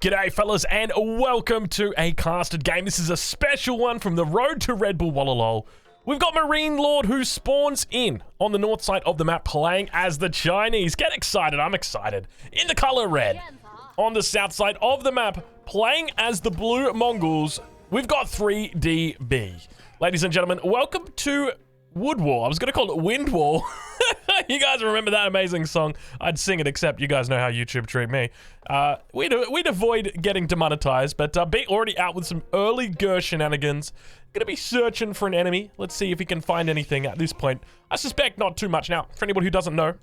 G'day fellas and welcome to a casted game. This is a special one from the road to Red Bull Wallalol. We've got Marine Lord who spawns in on the north side of the map playing as the Chinese. Get excited, I'm excited. In the color red. On the south side of the map playing as the blue Mongols, we've got 3DB. Ladies and gentlemen, welcome to Wood Wall. I was going to call it Wind Wall. You guys remember that amazing song? I'd sing it, except you guys know how YouTube treat me. We'd avoid getting demonetized, but be already out with some early Gur shenanigans. Gonna be searching for an enemy. Let's see if we can find anything at this point. I suspect not too much. Now, for anybody who doesn't know,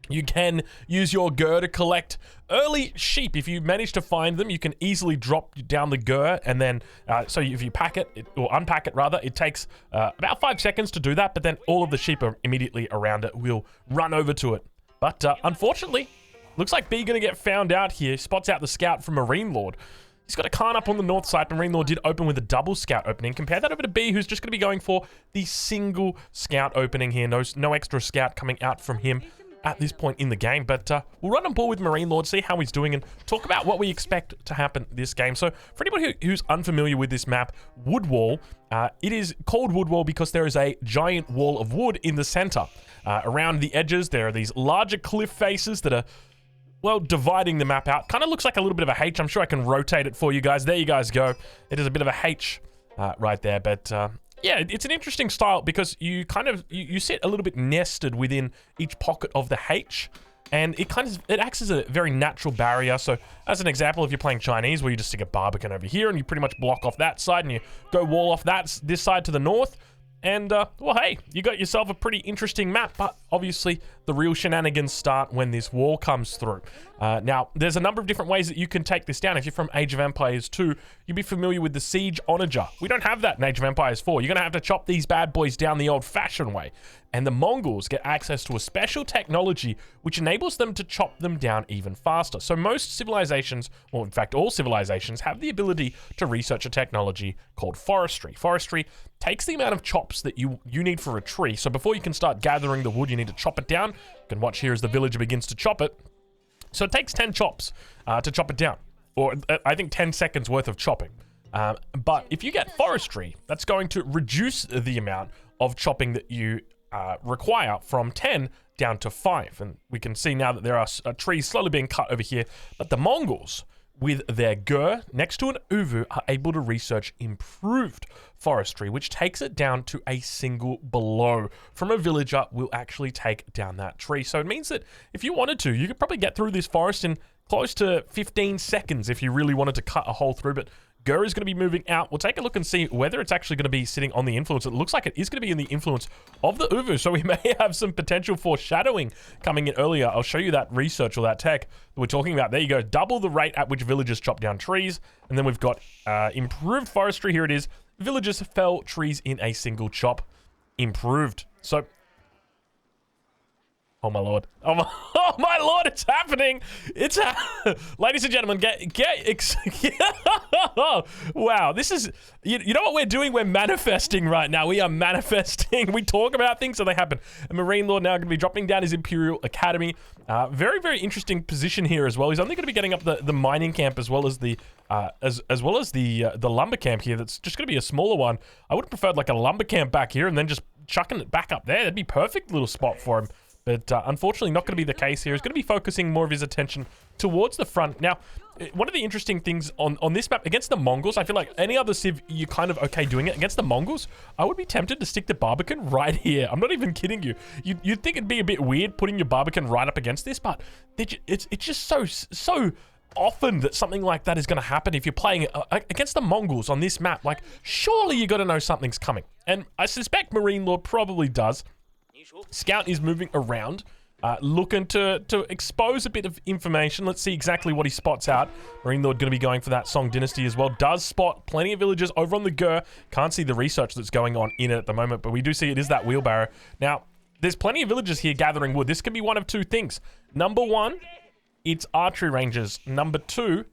you can use your Gur to collect early sheep. If you manage to find them, you can easily drop down the Gur, and then, so if you pack it, or unpack it rather, it takes about 5 seconds to do that, but then all of the sheep are immediately around it will run over to it. But unfortunately, looks like B gonna get found out here. Spots out the scout from Marine Lord. He's got a Khan up on the north side. Marine Lord did open with a double scout opening. Compare that over to B, who's just gonna be going for the single scout opening here. No extra scout coming out from him at this point in the game, but we'll run on board with Marine Lord, see how he's doing, and talk about what we expect to happen this game. So for anybody who's unfamiliar with this map, Wood Wall, it is called Wood Wall because there is a giant wall of wood in the center. Around the edges, there are these larger cliff faces that are, well, dividing the map out. Kind of looks like a little bit of a H. I'm sure I can rotate it for you guys. There you guys go. It is a bit of a H right there, but yeah, it's an interesting style because you kind of, you sit a little bit nested within each pocket of the H, and it acts as a very natural barrier. So as an example, if you're playing Chinese, where you just stick a Barbican over here and you pretty much block off that side and you go wall off this side to the north, and well, hey, you got yourself a pretty interesting map. But obviously the real shenanigans start when this wall comes through. Now, there's a number of different ways that you can take this down. If you're from Age of Empires 2, you'd be familiar with the Siege Onager. We don't have that in Age of Empires 4. You're going to have to chop these bad boys down the old-fashioned way. And the Mongols get access to a special technology which enables them to chop them down even faster. So most civilizations, well, in fact, all civilizations have the ability to research a technology called forestry. Forestry takes the amount of chops that you need for a tree. So before you can start gathering the wood, you need to chop it down. You can watch here as the villager begins to chop it. So it takes 10 chops to chop it down, or I think 10 seconds worth of chopping. But if you get forestry, that's going to reduce the amount of chopping that you require from 10 down to 5. And we can see now that there are trees slowly being cut over here. But the Mongols, with their Gur next to an Uvu, are able to research improved forestry, which takes it down to a single blow from a villager will actually take down that tree. So it means that if you wanted to, you could probably get through this forest in close to 15 seconds if you really wanted to cut a hole through. But Gur is going to be moving out. We'll take a look and see whether it's actually going to be sitting on the influence. It looks like it is going to be in the influence of the Uvu, so we may have some potential foreshadowing coming in earlier. I'll show you that research or that tech that we're talking about. There you go. Double the rate at which villagers chop down trees. And then we've got improved forestry. Here it is. Villagers fell trees in a single chop. Improved. So, oh my lord. Oh my lord, it's happening. It's ladies and gentlemen, wow, this is, you know what we're doing? We're manifesting right now. We are manifesting. We talk about things so they happen. And Marine Lord now going to be dropping down his Imperial Academy. Very, very interesting position here as well. He's only going to be getting up the mining camp as well as the the lumber camp here. That's just going to be a smaller one. I would have preferred like a lumber camp back here and then just chucking it back up there. That'd be perfect little spot for him. But unfortunately not going to be the case here. He's going to be focusing more of his attention towards the front. Now, one of the interesting things on this map, against the Mongols, I feel like any other civ, you're kind of okay doing it. Against the Mongols, I would be tempted to stick the Barbican right here. I'm not even kidding you. You'd think it'd be a bit weird putting your Barbican right up against this, but it's just so often that something like that is going to happen if you're playing against the Mongols on this map. Like, surely you got to know something's coming. And I suspect Marine Lord probably does. Scout is moving around, looking to expose a bit of information. Let's see exactly what he spots out. Marine Lord going to be going for that Song Dynasty as well. Does spot plenty of villagers over on the Gur. Can't see the research that's going on in it at the moment, but we do see it is that wheelbarrow. Now, there's plenty of villagers here gathering wood. This can be one of two things. Number one, it's archery ranges. Number two,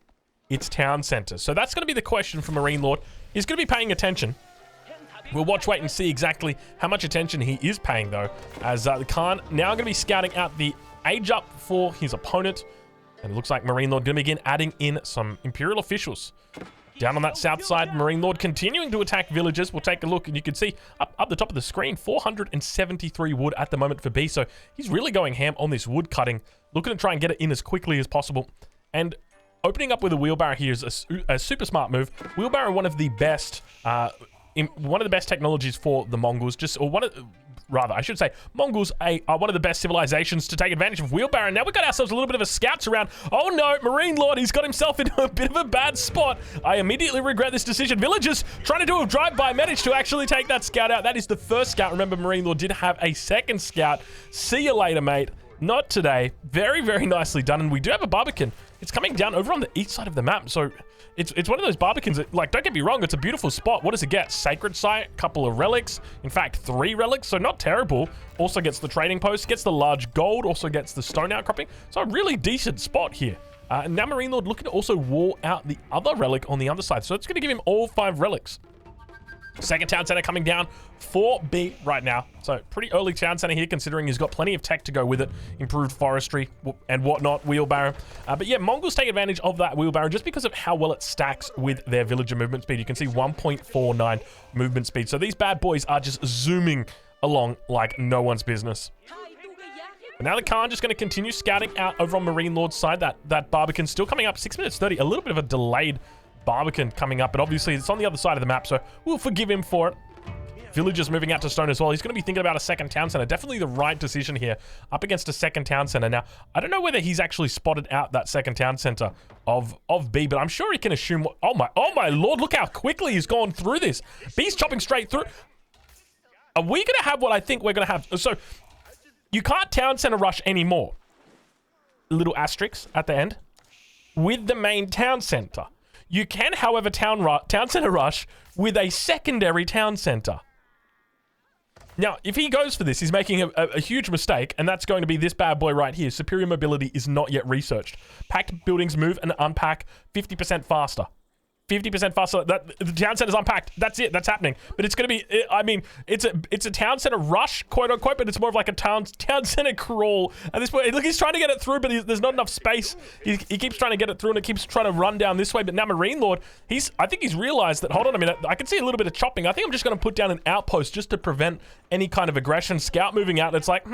it's town centers. So that's going to be the question for Marine Lord. He's going to be paying attention. We'll watch, wait, and see exactly how much attention he is paying, though, as the Khan now going to be scouting out the age up for his opponent. And it looks like Marine Lord going to begin adding in some Imperial officials. Down on that south side, Marine Lord continuing to attack villages. We'll take a look, and you can see up the top of the screen, 473 wood at the moment for B. So he's really going ham on this wood cutting, looking to try and get it in as quickly as possible. And opening up with a wheelbarrow here is a super smart move. Wheelbarrow, one of the best technologies for the Mongols. I should say, Mongols are one of the best civilizations to take advantage of wheelbarrow. Now we've got ourselves a little bit of a scouts around. Oh no, Marine Lord, he's got himself into a bit of a bad spot. I immediately regret this decision. Villagers trying to do a drive-by, managed to actually take that scout out. That is the first scout. Remember, Marine Lord did have a second scout. See you later, mate. Not today. Very, very nicely done. And we do have a Barbican. It's coming down over on the east side of the map. So it's one of those Barbicans that, like, don't get me wrong, it's a beautiful spot. What does it get? Sacred Site, couple of relics. In fact, 3 relics, so not terrible. Also gets the trading post, gets the large gold, also gets the stone outcropping. So a really decent spot here. And now Marine Lord looking to also wall out the other relic on the other side. So it's going to give him all 5 relics. Second town center coming down for B right now. So pretty early town center here, considering he's got plenty of tech to go with it. Improved forestry and whatnot, wheelbarrow. But yeah, Mongols take advantage of that wheelbarrow just because of how well it stacks with their villager movement speed. You can see 1.49 movement speed. So these bad boys are just zooming along like no one's business. But now the Khan just going to continue scouting out over on Marine Lord's side. That Barbican still coming up, 6 minutes 30. A little bit of a delayed Barbican coming up, but obviously it's on the other side of the map, so we'll forgive him for it. Villagers moving out to stone as well. He's going to be thinking about a second town center. Definitely the right decision here, up against a second town center. Now, I don't know whether he's actually spotted out that second town center of B, but I'm sure he can assume. Oh my lord, look how quickly he's gone through this. B's chopping straight through. Are we going to have what I think we're going to have? So, you can't town center rush anymore. Little asterisks at the end. With the main town center. You can, however, town center rush with a secondary town center. Now, if he goes for this, he's making a huge mistake, and that's going to be this bad boy right here. Superior mobility is not yet researched. Packed buildings move and unpack 50% faster. 50% faster. The town center's unpacked. That's it. That's happening. But it's going to be, I mean, it's a town center rush, quote unquote, but it's more of like a town center crawl. At this point, look, he's trying to get it through, but there's not enough space. He keeps trying to get it through, and it keeps trying to run down this way. But now Marine Lord, I think he's realized that, hold on a minute, I can see a little bit of chopping. I think I'm just going to put down an outpost just to prevent any kind of aggression. Scout moving out, and it's like,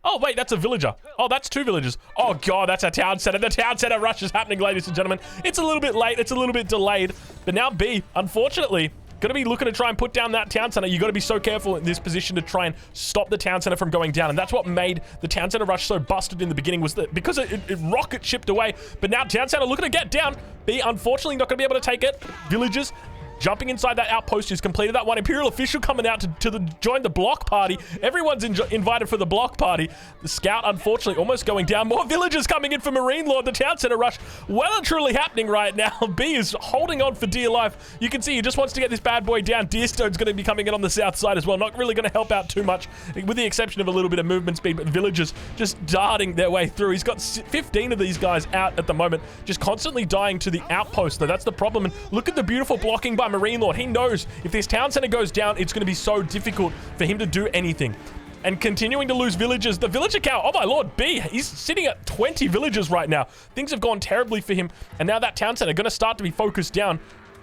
oh, wait, that's a villager. Oh, that's 2 villagers. Oh, God, that's a town center. The town center rush is happening, ladies and gentlemen. It's a little bit late. It's a little bit delayed. But now B, unfortunately, going to be looking to try and put down that town center. You got to be so careful in this position to try and stop the town center from going down. And that's what made the town center rush so busted in the beginning, was that because it rocket shipped away. But now town center looking to get down. B, unfortunately, not going to be able to take it. Villagers jumping inside that outpost. He's completed that one. Imperial official coming out to join the block party. Everyone's invited for the block party. The scout, unfortunately, almost going down. More villagers coming in for Marine Lord. The town center rush well and truly happening right now. B is holding on for dear life. You can see he just wants to get this bad boy down. Deerstone's going to be coming in on the south side as well. Not really going to help out too much, with the exception of a little bit of movement speed, but villagers just darting their way through. He's got 15 of these guys out at the moment, just constantly dying to the outpost, though. That's the problem. And look at the beautiful blocking by Marine Lord. He knows if this town center goes down, it's going to be so difficult for him to do anything. And continuing to lose villagers. The villager count, oh my lord, B, he's sitting at 20 villagers right now. Things have gone terribly for him. And now that town center going to start to be focused down.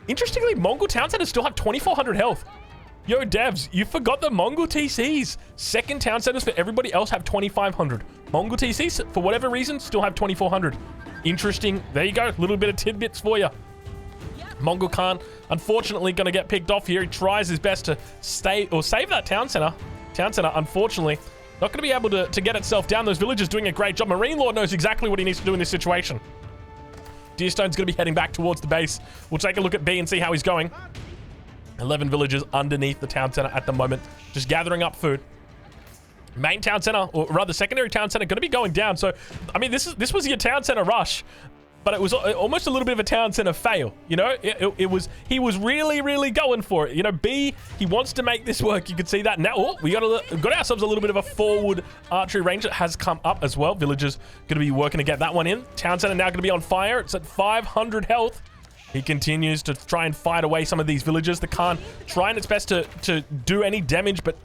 Interestingly, Mongol town centers still have 2,400 health. Yo, devs, you forgot the Mongol TCs. Second town centers for everybody else have 2,500. Mongol TCs, for whatever reason, still have 2,400. Interesting. There you go. A little bit of tidbits for you. Mongol Khan, unfortunately, going to get picked off here. He tries his best to save that town center. Town center, unfortunately, not going to be able to get itself down. Those villagers doing a great job. Marine Lord knows exactly what he needs to do in this situation. Deerstone's going to be heading back towards the base. We'll take a look at B and see how he's going. 11 villagers underneath the town center at the moment, just gathering up food. Main town center, or rather secondary town center, going to be going down. So, I mean, this was your town center rush. But it was almost a little bit of a town center fail, you know? He was really going for it. You know, B, he wants to make this work. You can see that. Now, we got ourselves a little bit of a forward archery range that has come up as well. Villagers going to be working to get that one in. Town center now going to be on fire. It's at 500 health. He continues to try and fight away some of these villagers. The Khan trying its best to do any damage, but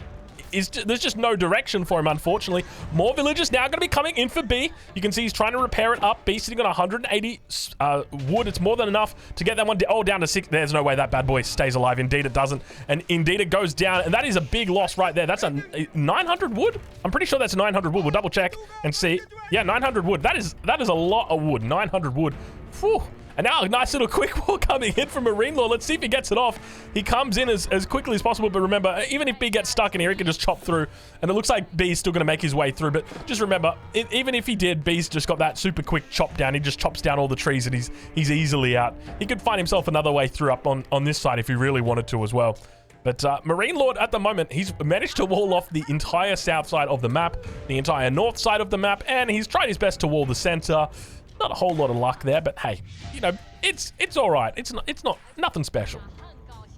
there's just no direction for him, unfortunately. More villagers now going to be coming in for B. You can see he's trying to repair it up. B sitting on 180 wood. It's more than enough to get that one down to 6. There's no way that bad boy stays alive. Indeed, it doesn't. And indeed, it goes down. And that is a big loss right there. That's a 900 wood. I'm pretty sure that's 900 wood. We'll double check and see. Yeah, 900 wood. That is a lot of wood. 900 wood. Whew. And now a nice little quick wall coming in from Marine Lord. Let's see if he gets it off. He comes in as quickly as possible, but remember, even if B gets stuck in here, he can just chop through. And it looks like B's still going to make his way through, but just remember, even if he did, B's just got that super quick chop down. He just chops down all the trees and he's easily out. He could find himself another way through up on this side if he really wanted to as well. But Marine Lord, at the moment, he's managed to wall off the entire south side of the map, the entire north side of the map, and he's tried his best to wall the center. Not a whole lot of luck there, but hey, you know, it's all right. It's not nothing special.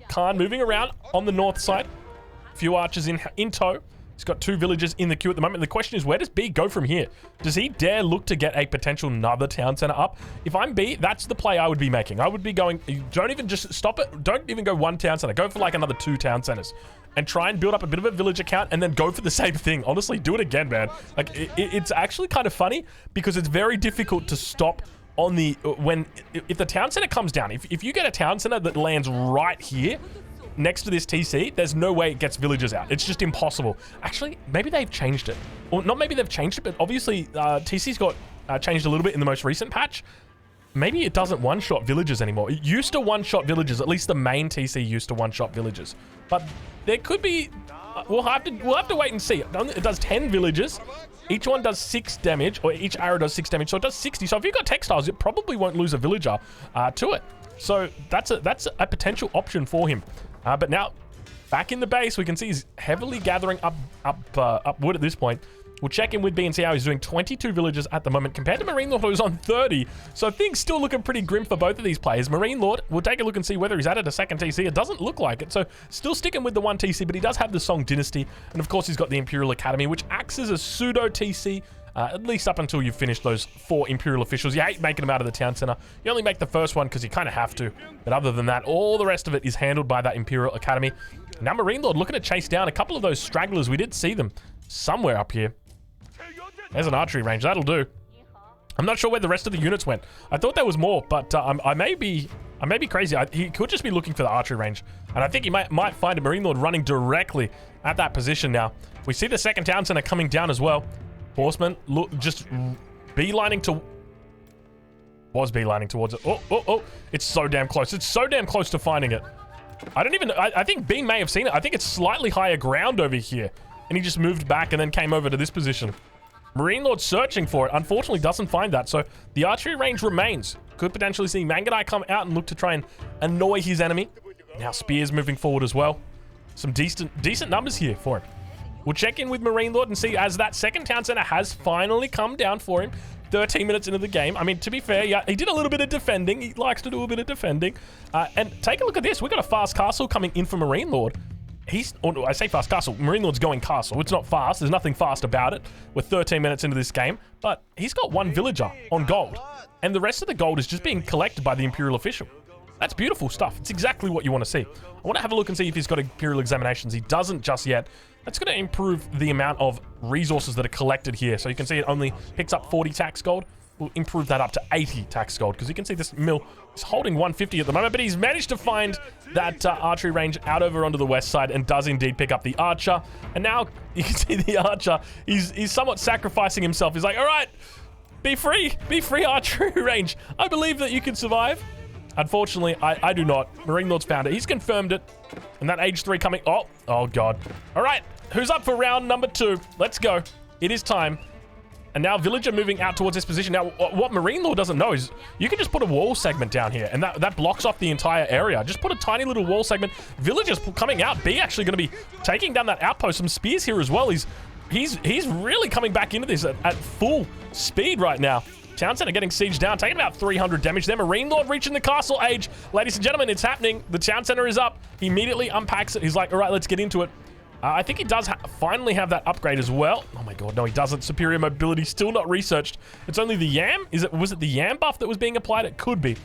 Khan moving around on the north side. A few archers in tow. He's got 2 villagers in the queue at the moment. The question is, where does B go from here? Does he dare look to get a potential another town center up? If I'm B, that's the play I would be making. I would be going, don't even just stop it. Don't even go 1 town center. Go for like another 2 town centers. And try and build up a bit of a villager count and then go for the same thing. Honestly, do it again, man. Like, it's actually kind of funny because it's very difficult to stop on the... If the town center comes down, if you get a town center that lands right here, next to this TC, there's no way it gets villagers out. It's just impossible. Actually, maybe they've changed it. Or not maybe they've changed it, but obviously TC's got changed a little bit in the most recent patch. Maybe it doesn't one-shot villagers anymore. It used to one-shot villagers. At least the main TC used to one-shot villagers. But there could be... we'll have to wait and see. It does 10 villagers. Each one does 6 damage, or each arrow does 6 damage. So it does 60. So if you've got textiles, it probably won't lose a villager to it. So that's a potential option for him. But now, back in the base, we can see he's heavily gathering up wood at this point. We'll check in with B and see how he's doing. 22 villagers at the moment compared to Marine Lord, who's on 30. So things still looking pretty grim for both of these players. Marine Lord, we'll take a look and see whether he's added a second TC. It doesn't look like it. So still sticking with the 1 TC, but he does have the Song Dynasty. And of course, he's got the Imperial Academy, which acts as a pseudo TC. At least up until you finish those 4 Imperial officials. You hate making them out of the town center. You only make the first one because you kind of have to. But other than that, all the rest of it is handled by that Imperial Academy. Now Marine Lord looking to chase down a couple of those stragglers. We did see them somewhere up here. There's an archery range. That'll do. I'm not sure where the rest of the units went. I thought there was more, but I may be crazy. He could just be looking for the archery range. And I think he might find a Marine Lord running directly at that position now. We see the second town center coming down as well. Horseman, look, just beelining towards it. Oh, it's so damn close. It's so damn close to finding it. I think B may have seen it. I think it's slightly higher ground over here. And he just moved back and then came over to this position. Marine Lord searching for it. Unfortunately, doesn't find that. So the archery range remains. Could potentially see Mangadai come out and look to try and annoy his enemy. Now Spear's moving forward as well. Some decent numbers here for him. We'll check in with Marine Lord and see as that second town center has finally come down for him. 13 minutes into the game. I mean, to be fair, yeah, he did a little bit of defending. He likes to do a bit of defending. And take a look at this. We've got a fast castle coming in for Marine Lord. I say fast castle. Marine Lord's going castle. It's not fast. There's nothing fast about it. We're 13 minutes into this game. But he's got 1 villager on gold. And the rest of the gold is just being collected by the Imperial official. That's beautiful stuff. It's exactly what you want to see. I want to have a look and see if he's got Imperial examinations. He doesn't just yet. That's going to improve the amount of resources that are collected here. So you can see it only picks up 40 tax gold. We'll improve that up to 80 tax gold because you can see this mill is holding 150 at the moment, but he's managed to find that archery range out over onto the west side and does indeed pick up the archer. And now you can see the archer, he's somewhat sacrificing himself. He's like, all right, be free archery range. I believe that you can survive. Unfortunately, I do not. Marine Lord's found it. He's confirmed it. And that age 3 coming. Oh God. All right. Who's up for round number 2? Let's go. It is time. And now Villager moving out towards this position. Now, what Marine Lord doesn't know is you can just put a wall segment down here. And that blocks off the entire area. Just put a tiny little wall segment. Villager's coming out. B actually going to be taking down that outpost. Some spears here as well. He's really coming back into this at full speed right now. Town Center getting sieged down, taking about 300 damage there. Marine Lord reaching the castle age. Ladies and gentlemen, it's happening. The Town Center is up. He immediately unpacks it. He's like, all right, let's get into it. I think he does finally have that upgrade as well. Oh my God, no, he doesn't. Superior mobility, still not researched. It's only the Yam. Was it the Yam buff that was being applied? It could be.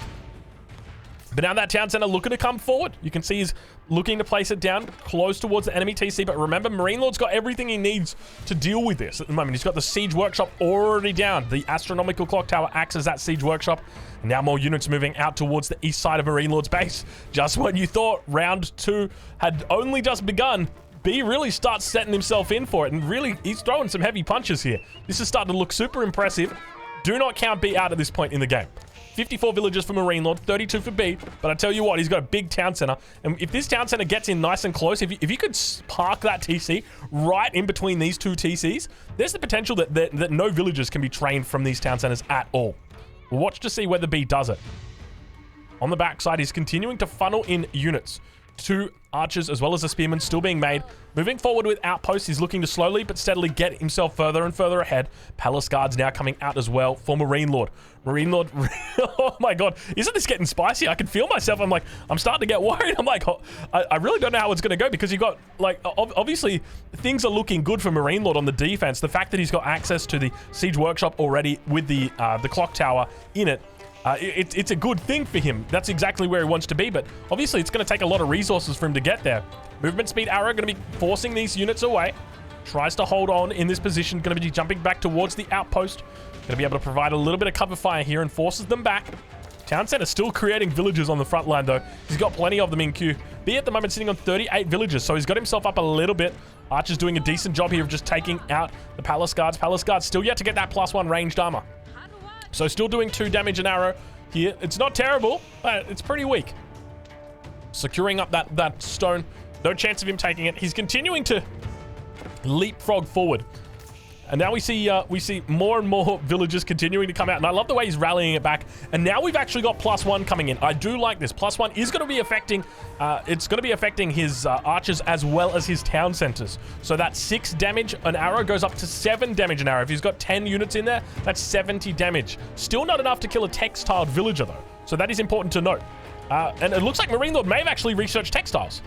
But now that town center looking to come forward. You can see he's looking to place it down close towards the enemy TC. But remember, Marine Lord's got everything he needs to deal with this at the moment. He's got the siege workshop already down. The astronomical clock tower acts as that siege workshop. And now more units moving out towards the east side of Marine Lord's base. Just when you thought round 2 had only just begun, B really starts setting himself in for it. And really, he's throwing some heavy punches here. This is starting to look super impressive. Do not count B out at this point in the game. 54 villagers for Marine Lord, 32 for B. But I tell you what, he's got a big town center. And if this town center gets in nice and close, if you could park that TC right in between these two TCs, there's the potential that no villagers can be trained from these town centers at all. We'll watch to see whether B does it. On the backside, he's continuing to funnel in units. 2 archers as well as a spearman still being made. Moving forward with outposts, he's looking to slowly but steadily get himself further and further ahead. Palace guards now coming out as well for Marine Lord. Marine Lord, oh my god, isn't this getting spicy? I can feel myself. I'm starting to get worried. I'm like, I really don't know how it's going to go because you got, like, obviously things are looking good for Marine Lord on the defense. The fact that he's got access to the siege workshop already with the clock tower in it, it's a good thing for him. That's exactly where he wants to be, but obviously it's going to take a lot of resources for him to get there. Movement speed arrow going to be forcing these units away. Tries to hold on in this position. Going to be jumping back towards the outpost. Going to be able to provide a little bit of cover fire here and forces them back. Town center still creating villagers on the front line though. He's got plenty of them in queue. B at the moment sitting on 38 villagers, so he's got himself up a little bit. Archer's doing a decent job here of just taking out the palace guards. Palace guards still yet to get that +1 ranged armor. So still doing 2 damage an arrow here. It's not terrible, but it's pretty weak. Securing up that stone. No chance of him taking it. He's continuing to leapfrog forward. And now we see more and more villagers continuing to come out. And I love the way he's rallying it back. And now we've actually got +1 coming in. I do like this. +1 is going to be affecting, it's going to be affecting his archers as well as his town centers. So that 6 damage an arrow goes up to 7 damage an arrow. If he's got 10 units in there, that's 70 damage. Still not enough to kill a textiled villager though. So that is important to note. And it looks like Marine Lord may have actually researched textiles.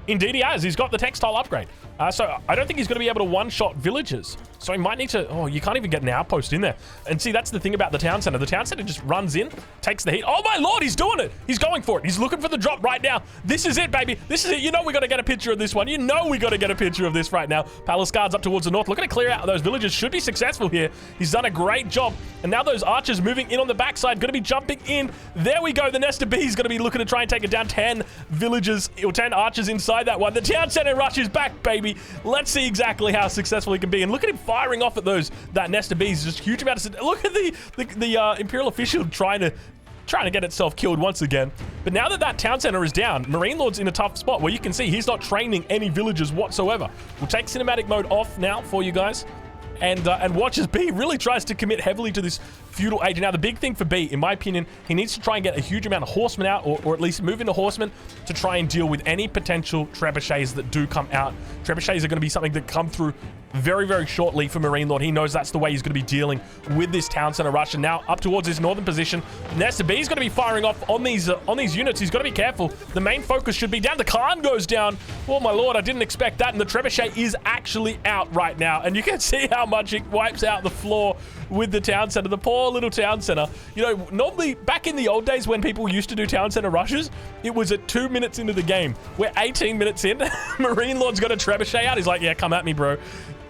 Indeed he has. He's got the textile upgrade. So I don't think he's going to be able to one-shot villagers. So he might need to... Oh, you can't even get an outpost in there. And see, that's the thing about the town center. The town center just runs in, takes the heat. Oh my lord, he's doing it. He's going for it. He's looking for the drop right now. This is it, baby. This is it. You know we got to get a picture of this one. You know we got to get a picture of this right now. Palace guards up towards the north. Looking to clear out those villagers. Should be successful here. He's done a great job. And now those archers moving in on the backside. Going to be jumping in. There we go. The Nest of Bees going to be looking to try and take it down. 10 villagers or 10 archers inside that one. The town center rushes back, baby. Let's see exactly how successful he can be. And look at him firing off at that Nest of Bees. Just huge amount of... Look at the Imperial official trying to get itself killed once again. But now that town center is down, Marine Lord's in a tough spot where you can see he's not training any villagers whatsoever. We'll take cinematic mode off now for you guys. And watch as B really tries to commit heavily to this feudal age. Now, the big thing for B, in my opinion, he needs to try and get a huge amount of horsemen out, or at least move into horsemen to try and deal with any potential trebuchets that do come out. Trebuchets are going to be something that come through very, very shortly for Marine Lord. He knows that's the way he's going to be dealing with this town center rush. And now up towards his northern position, Nesta B is going to be firing off on these units. He's got to be careful. The main focus should be down. The Khan goes down. Oh my lord, I didn't expect that. And the trebuchet is actually out right now. And you can see how much it wipes out the floor with the town center. The poor little town center. You know, normally back in the old days when people used to do town center rushes, it was at 2 minutes into the game. We're 18 minutes in. Marine Lord's got a trebuchet out. He's like, yeah, come at me, bro.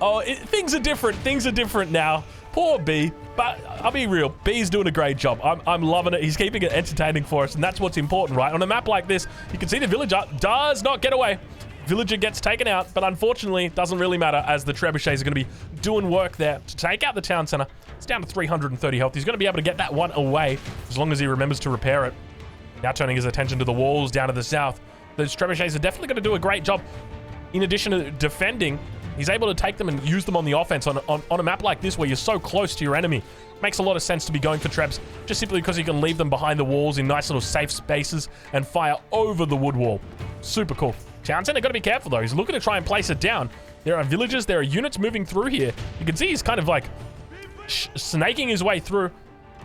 Oh, things are different. Things are different now. Poor B, but I'll be real. B's doing a great job. I'm loving it. He's keeping it entertaining for us, and that's what's important, right? On a map like this, you can see the villager does not get away. Villager gets taken out, but unfortunately, it doesn't really matter as the trebuchets are going to be doing work there to take out the town center. It's down to 330 health. He's going to be able to get that one away as long as he remembers to repair it. Now turning his attention to the walls down to the south. Those trebuchets are definitely going to do a great job. In addition to defending, he's able to take them and use them on the offense on a map like this where you're so close to your enemy. Makes a lot of sense to be going for trebs just simply because you can leave them behind the walls in nice little safe spaces and fire over the wood wall. Super cool. Town center got to be careful though. He's looking to try and place it down. There are villagers, there are units moving through here. You can see he's kind of like snaking his way through.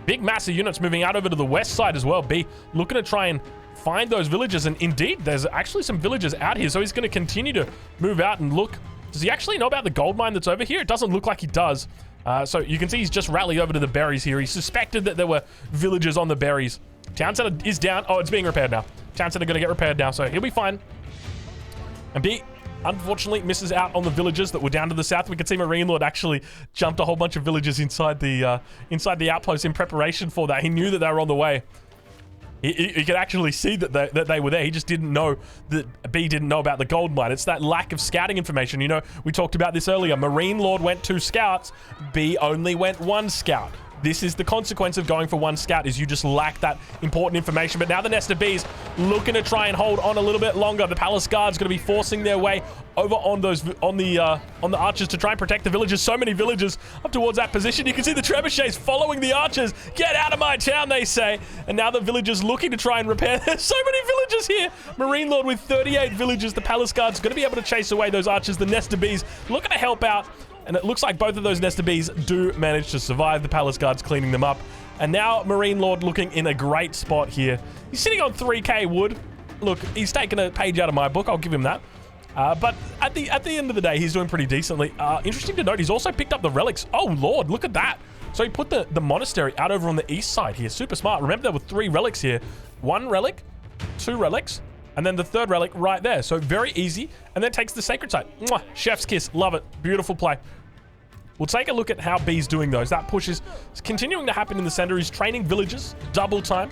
Big massive units moving out over to the west side as well. B looking to try and find those villagers, and indeed there's actually some villagers out here, so he's going to continue to move out and look. Does he actually know about the gold mine that's over here? It doesn't look like he does. So you can see he's just rallied over to the berries here. He suspected that there were villagers on the berries. Town center is down. Oh, it's being repaired now. Town center going to get repaired now, so he'll be fine. And B, unfortunately, misses out on the villagers that were down to the south. We could see Marine Lord actually jumped a whole bunch of villagers inside the outpost in preparation for that. He knew that they were on the way. He could actually see that they were there. He just didn't know that B didn't know about the gold mine. It's that lack of scouting information. You know, we talked about this earlier. Marine Lord went 2 scouts. B only went 1 scout. This is the consequence of going for 1 scout, is you just lack that important information. But now the nest of bees looking to try and hold on a little bit longer. The palace guard's going to be forcing their way over on the archers to try and protect the villagers. So many villagers up towards that position. You can see the trebuchets following the archers. Get out of my town, they say. And now the villagers looking to try and repair. There's so many villagers here. Marine Lord with 38 villagers. The palace guard's going to be able to chase away those archers. The nest of bees looking to help out. And it looks like both of those nest of bees do manage to survive. The palace guard's cleaning them up. And now Marine Lord looking in a great spot here. He's sitting on 3k wood. Look, he's taken a page out of my book. I'll give him that. But at the end of the day, he's doing pretty decently. Interesting to note, he's also picked up the relics. Oh, Lord, look at that. So he put the monastery out over on the east side here. Super smart. Remember, there were 3 relics here. 1 relic, 2 relics, and then the 3rd relic right there. So very easy. And then takes the sacred site. Mwah, chef's kiss. Love it. Beautiful play. We'll take a look at how B's doing those. That push is continuing to happen in the center. He's training villagers double time.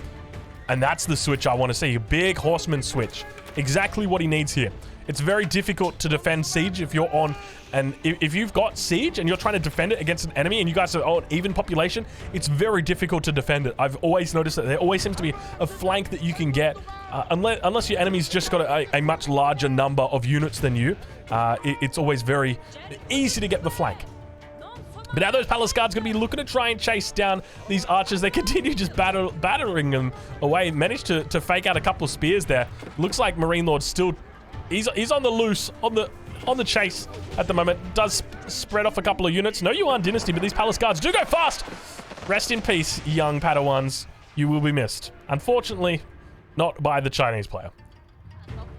And that's the switch I want to see. A big horseman switch. Exactly what he needs here. It's very difficult to defend siege if you're on, and if you've got siege and you're trying to defend it against an enemy and you guys are on even population, it's very difficult to defend it. I've always noticed that there always seems to be a flank that you can get, unless your enemy's just got a much larger number of units than you. It's always very easy to get the flank. But now those palace guards going to be looking to try and chase down these archers. They continue just battering them away. Managed to fake out a couple of spears there. Looks like Marine Lord still... He's on the loose, on the chase at the moment. Does spread off a couple of units. No Yuan Dynasty, but these palace guards do go fast. Rest in peace, young Padawans. You will be missed. Unfortunately, not by the Chinese player.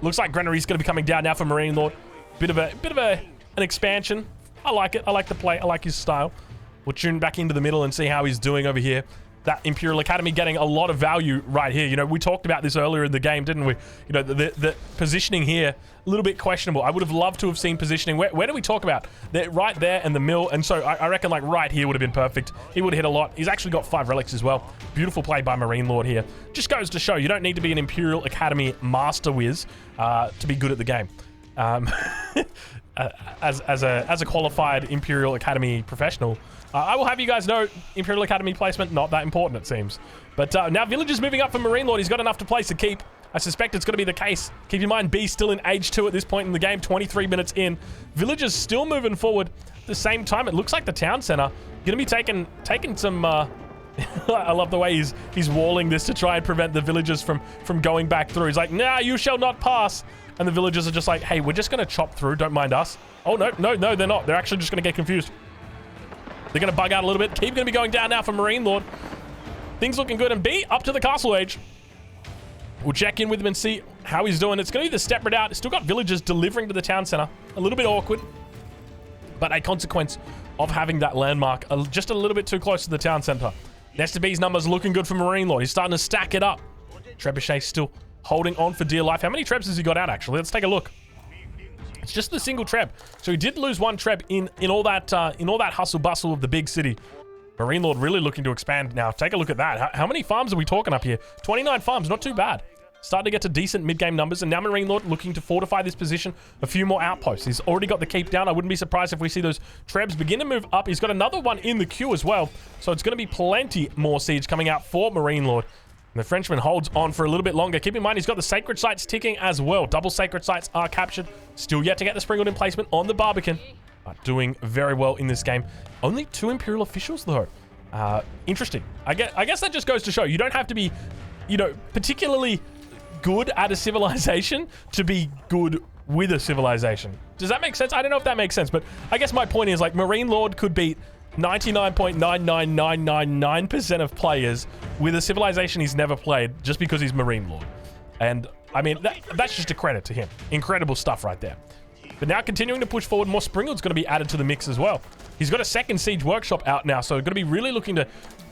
Looks like Granary's going to be coming down now for Marine Lord. Bit of an expansion. I like it. I like the play. I like his style. We'll tune back into the middle and see how he's doing over here. That Imperial Academy getting a lot of value right here. You know, we talked about this earlier in the game, didn't we? You know, the positioning here, a little bit questionable. I would have loved to have seen positioning. Where do we talk about? They're right there in the mill. And so I reckon like right here would have been perfect. He would have hit a lot. He's actually got 5 relics as well. Beautiful play by Marine Lord here. Just goes to show you don't need to be an Imperial Academy master whiz to be good at the game. As a qualified Imperial Academy professional, I will have you guys know Imperial Academy placement, not that important it seems. But now Villagers moving up for Marine Lord. He's got enough to place to keep. I suspect it's going to be the case. Keep in mind, B's still in age 2 at this point in the game, 23 minutes in. Villagers still moving forward. At the same time, it looks like the town center going to be taking some... I love the way he's walling this to try and prevent the villagers from going back through. He's like, nah, you shall not pass. And the villagers are just like, hey, we're just going to chop through. Don't mind us. Oh, no, they're not. They're actually just going to get confused. They're going to bug out a little bit. Keep going to be going down now for Marine Lord. Things looking good. And B, up to the castle age. We'll check in with him and see how he's doing. It's going to be the step right out. It's still got villagers delivering to the town center. A little bit awkward. But a consequence of having that landmark just a little bit too close to the town center. Nesta B's numbers looking good for Marine Lord. He's starting to stack it up. Trebuchet still holding on for dear life. How many trebs has he got out, actually? Let's take a look. It's just the single treb. So he did lose 1 treb in all that hustle bustle of the big city. Marine Lord really looking to expand now. Take a look at that. How many farms are we talking up here? 29 farms, not too bad. Starting to get to decent mid-game numbers, and now Marine Lord looking to fortify this position. A few more outposts. He's already got the keep down. I wouldn't be surprised if we see those trebs begin to move up. He's got another one in the queue as well. So it's going to be plenty more siege coming out for Marine Lord. And the Frenchman holds on for a little bit longer. Keep in mind, he's got the sacred sites ticking as well. Double sacred sites are captured. Still yet to get the Springald emplacement on the Barbican. But doing very well in this game. Only 2 Imperial officials, though. Interesting. I guess that just goes to show you don't have to be, you know, particularly good at a civilization to be good with a civilization. Does that make sense? I don't know if that makes sense, but I guess my point is, like, Marine Lord could beat 99.99999% of players with a civilization he's never played just because he's Marine Lord. And I mean, that's just a credit to him. Incredible stuff right there. But now continuing to push forward, more Springeld's going to be added to the mix as well. He's got a second Siege Workshop out now, so going to be really looking to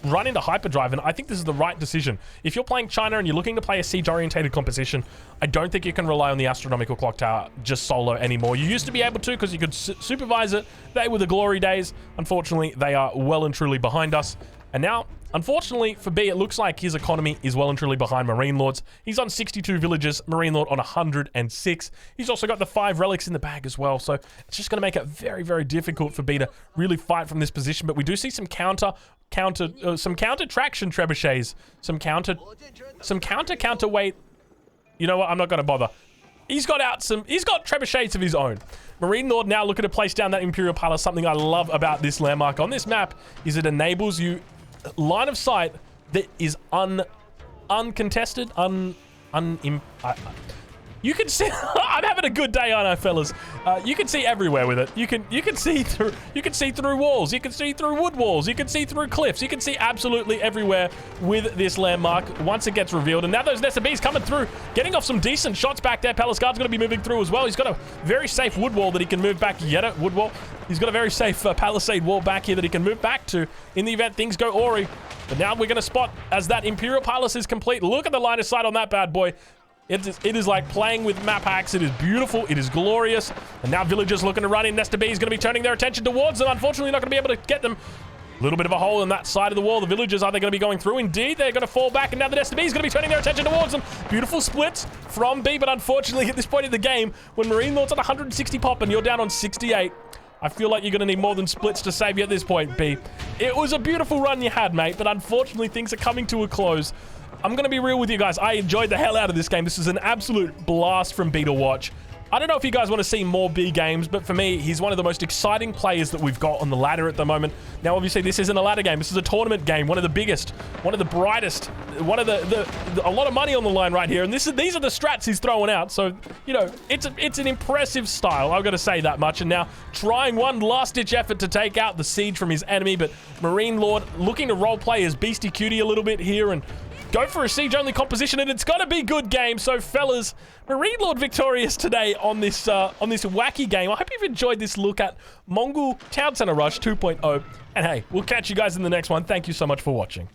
run into Hyperdrive, and I think this is the right decision. If you're playing China and you're looking to play a siege-orientated composition, I don't think you can rely on the Astronomical Clock Tower just solo anymore. You used to be able to because you could supervise it. They were the glory days. Unfortunately, they are well and truly behind us. And now, unfortunately for B, it looks like his economy is well and truly behind Marine Lords. He's on 62 villages, Marine Lord on 106. He's also got the 5 relics in the bag as well, so it's just going to make it very, very difficult for B to really fight from this position. But we do see some counter traction trebuchets, some counterweight. You know what? I'm not going to bother. He's got trebuchets of his own. Marine Lord now looking to place down that Imperial Palace. Something I love about this landmark on this map is it enables you line of sight that is uncontested, you can see. I'm having a good day, aren't I, fellas? You can see everywhere with it. You can see through. You can see through walls. You can see through wood walls. You can see through cliffs. You can see absolutely everywhere with this landmark once it gets revealed. And now those Nesta Bees coming through, getting off some decent shots back there. Palace Guard's going to be moving through as well. He's got a very safe wood wall that he can move back. Yet a wood wall. He's got a very safe palisade wall back here that he can move back to in the event things go awry. But now we're going to spot as that Imperial Palace is complete. Look at the line of sight on that bad boy. It is like playing with map hacks. It is beautiful. It is glorious. And now villagers looking to run in. Nesta B is going to be turning their attention towards them. Unfortunately, not going to be able to get them. A little bit of a hole in that side of the wall. The villagers, are they going to be going through? Indeed, they're going to fall back. And now the Nesta B is going to be turning their attention towards them. Beautiful splits from B. But unfortunately, at this point in the game, when Marine Lord's on 160 pop and you're down on 68, I feel like you're going to need more than splits to save you at this point, B. It was a beautiful run you had, mate. But unfortunately, things are coming to a close. I'm going to be real with you guys. I enjoyed the hell out of this game. This is an absolute blast from B to watch. I don't know if you guys want to see more B games, but for me, he's one of the most exciting players that we've got on the ladder at the moment. Now, obviously, this isn't a ladder game. This is a tournament game, one of the biggest, one of the brightest, one of a lot of money on the line right here. And these are the strats he's throwing out. So, you know, it's an impressive style. I've got to say that much. And now trying one last-ditch effort to take out the siege from his enemy, but Marine Lord looking to role play as Beastie Cutie a little bit here and go for a siege-only composition, and it's got to be good game. So, fellas, Marine Lord victorious today on this wacky game. I hope you've enjoyed this look at Mongol Town Center Rush 2.0. And hey, we'll catch you guys in the next one. Thank you so much for watching.